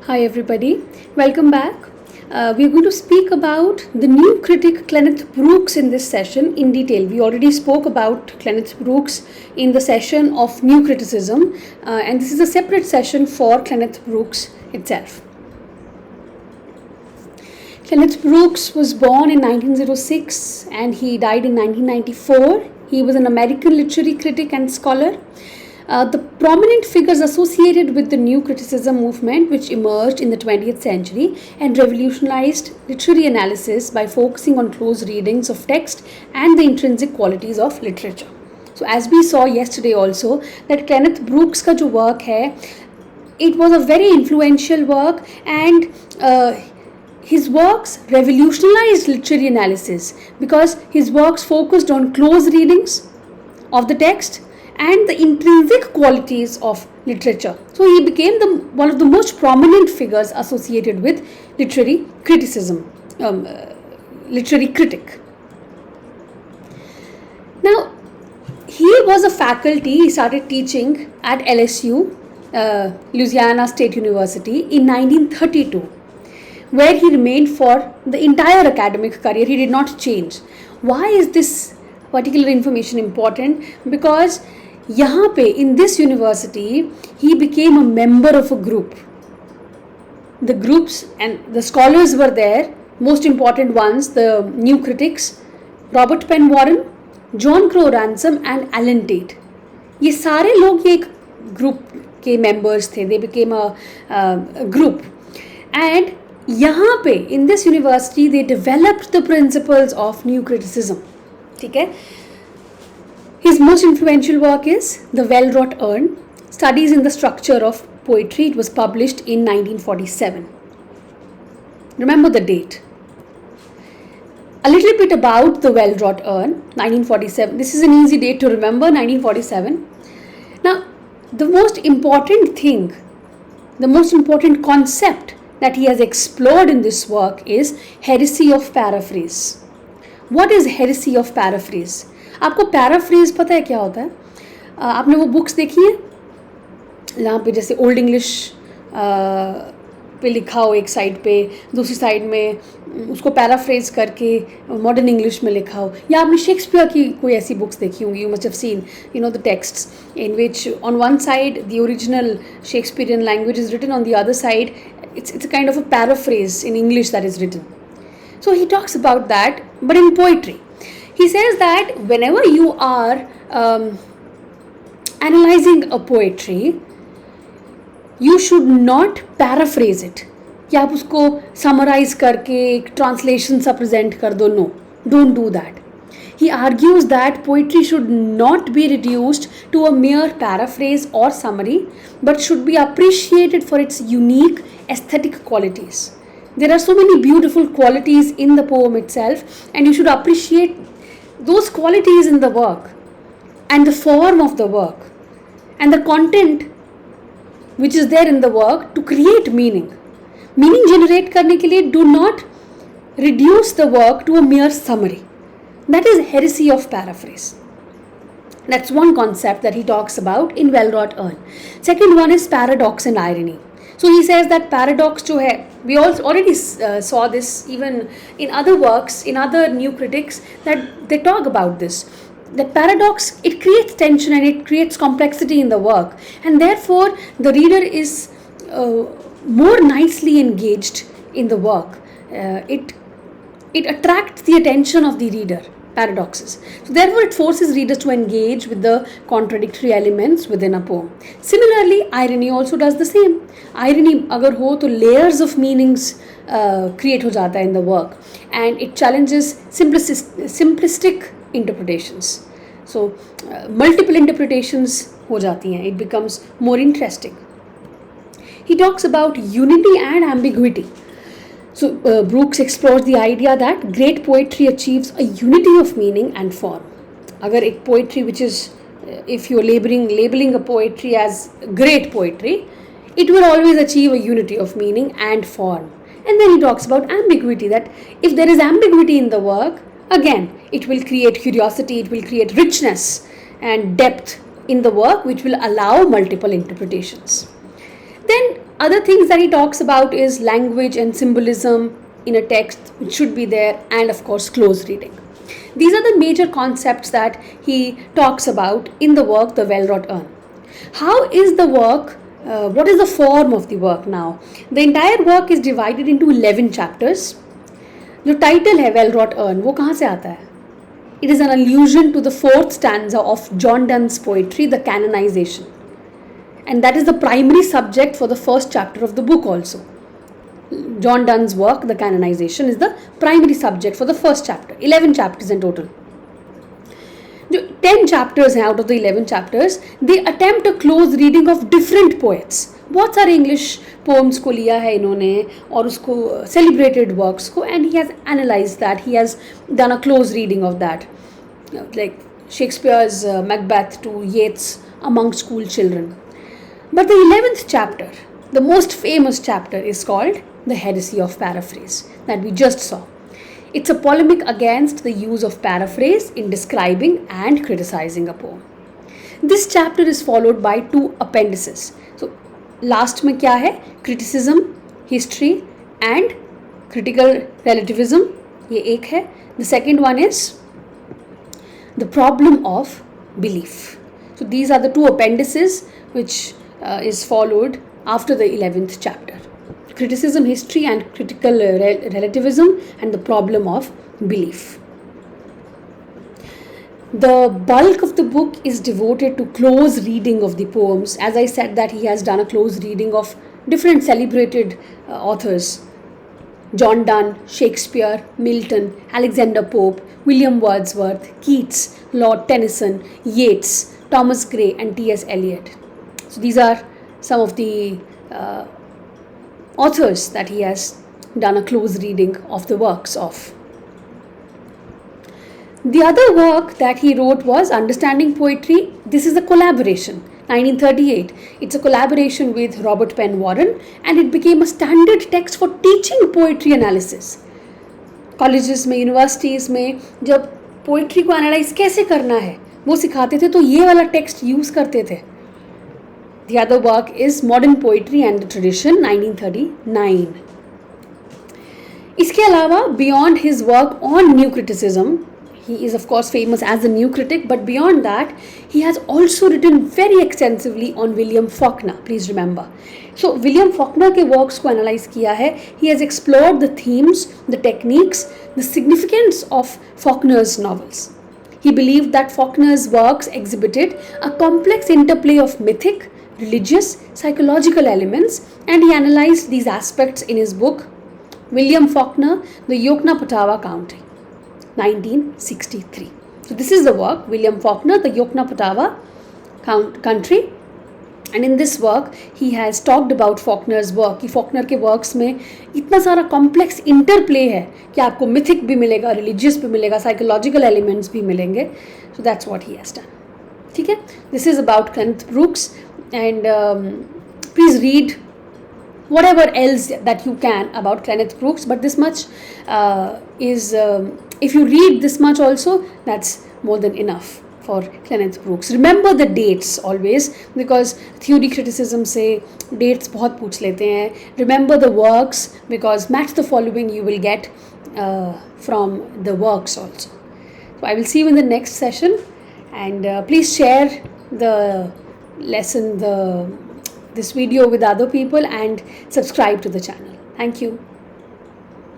Hi everybody, welcome back. We are going to speak about the new critic Cleanth Brooks in this session in detail. We already spoke about Cleanth Brooks in the session of new criticism, and this is a separate session for Cleanth Brooks itself. Cleanth Brooks was born in 1906 and he died in 1994. He was an American literary critic and scholar. The prominent figures associated with the new criticism movement, which emerged in the 20th century and revolutionized literary analysis by focusing on close readings of text and the intrinsic qualities of literature. So as we saw yesterday also, that Cleanth Brooks का जो work है, it was a very influential work, and his works revolutionized literary analysis because his works focused on close readings of the text and the intrinsic qualities of literature. So he became one of the most prominent figures associated with literary criticism, literary critic. Now, he was a faculty, he started teaching at LSU, Louisiana State University, in 1932, where he remained for the entire academic career. He did not change. Why is this particular information important? Because यहाँ पे in this university he became a member of a group. The groups and the scholars were there, most important ones, the new critics, Robert Penn Warren, John Crow Ransom and Alan Tate. ये सारे लोग ये एक group के members थे. They became a group, and यहाँ पे in this university they developed the principles of new criticism. ठीक है? His most influential work is The Well-Wrought Urn, Studies in the Structure of Poetry. It was published in 1947. Remember the date. A little bit about The Well-Wrought Urn, 1947. This is an easy date to remember, 1947. Now, the most important thing, the most important concept that he has explored in this work is heresy of paraphrase. What is heresy of paraphrase? आपको paraphrase पता है क्या होता है? आपने वो books देखी है जहाँ पे जैसे ओल्ड इंग्लिश पे लिखा हो एक साइड पे, दूसरी साइड में उसको पैराफ्रेज करके मॉडर्न इंग्लिश में लिखा हो, या आपने शेक्सपियर की कोई ऐसी बुक्स देखी होंगी. You must have seen the texts in which on one side the original Shakespearean language is written, on the other side it's a kind of a paraphrase in English that is written. So he talks about that, but in poetry. He says that whenever you are analyzing a poetry, you should not paraphrase it. कि आप उसको summarize करके एक translation सा present कर दो. No, don't do that. He argues that poetry should not be reduced to a mere paraphrase or summary, but should be appreciated for its unique aesthetic qualities. There are so many beautiful qualities in the poem itself, and you should appreciate those qualities in the work and the form of the work and the content which is there in the work to create meaning. Meaning generate करने के लिए do not reduce the work to a mere summary. That is heresy of paraphrase. That's one concept that he talks about in Well-Wrought Urn. Second one is paradox and irony. So he says that paradox जो है, we also already saw this even in other works, in other new critics, that they talk about this. That paradox, it creates tension and it creates complexity in the work, and therefore the reader is more nicely engaged in the work. It attracts the attention of the reader. Paradoxes. So therefore it forces readers to engage with the contradictory elements within a poem. Similarly, irony also does the same. Irony अगर हो तो layers of meanings create हो जाता है in the work, and it challenges simplistic interpretations. So multiple interpretations हो जाती हैं. It becomes more interesting. He talks about unity and ambiguity. So Brooks explores the idea that great poetry achieves a unity of meaning and form. अगर एक poetry which is, if you're labeling a poetry as great poetry, it will always achieve a unity of meaning and form. And then he talks about ambiguity, that if there is ambiguity in the work, again, it will create curiosity, it will create richness and depth in the work, which will allow multiple interpretations. Then Other things that he talks about is language and symbolism in a text, which should be there, and of course close reading. These are the major concepts that he talks about in the work The Well-Wrought Urn. How is the work, what is the form of the work now? The entire work is divided into 11 chapters. जो title है well rot earn वो कहाँ से आता है? It is an allusion to the fourth stanza of John Donne's poetry, The Canonization. And that is the primary subject for the first chapter of the book also. John Donne's work, The Canonization, is the primary subject for the first chapter. 11 chapters in total. 10 chapters out of the 11 chapters, they attempt a close reading of different poets. बहुत सारे English poems को लिया है इन्होंने और उसको celebrated works को, and he has analyse that, he has done a close reading of that, like Shakespeare's Macbeth to Yeats among school children. But the 11th chapter, the most famous chapter, is called The Heresy of Paraphrase, that we just saw. It's a polemic against the use of paraphrase in describing and criticizing a poem. This chapter is followed by 2 appendices. So, last में क्या है? Criticism, history and critical relativism. ये एक है. The second one is the problem of belief. So, these are the 2 appendices which is followed after the 11th chapter. Criticism, history and critical relativism, and the problem of belief. The bulk of the book is devoted to close reading of the poems. As I said that he has done a close reading of different celebrated authors. John Donne, Shakespeare, Milton, Alexander Pope, William Wordsworth, Keats, Lord Tennyson, Yeats, Thomas Gray and T.S. Eliot. So these are some of the authors that he has done a close reading of the works of. The other work that he wrote was Understanding Poetry. This is a collaboration, 1938. It's a collaboration with Robert Penn Warren, and it became a standard text for teaching poetry analysis. Colleges में, universities में जब poetry को analyze कैसे करना है वो सिखाते थे, तो ये वाला text use करते थे. The other work is Modern Poetry and the Tradition, 1939. इसके अलावा beyond his work on New Criticism, he is of course famous as a New Critic, but beyond that, he has also written very extensively on William Faulkner, please remember. So, William Faulkner के works को analyze किया है. He has explored the themes, the techniques, the significance of Faulkner's novels. He believed that Faulkner's works exhibited a complex interplay of mythic, religious, psychological elements, and he analyzed these aspects in his book William Faulkner, The Yoknapatawpha Country, 1963. So this is the work, William Faulkner, The Yoknapatawpha Country, and in this work he has talked about Faulkner's work कि Faulkner के works में इतना सारा complex interplay है कि आपको mythic भी मिलेगा, religious भी मिलेगा, psychological elements भी मिलेंगे. So that's what he has done. ठीक है? This is about Cleanth Brooks, and please read whatever else that you can about Cleanth Brooks, but this much is if you read this much also, that's more than enough for Cleanth Brooks. Remember the dates always, because theory criticism से dates बहुत पूछ लेते हैं. Remember the works, because match the following you will get from the works also. So I will see you in the next session, and please share the lesson, this video with other people, and subscribe to the channel. Thank you.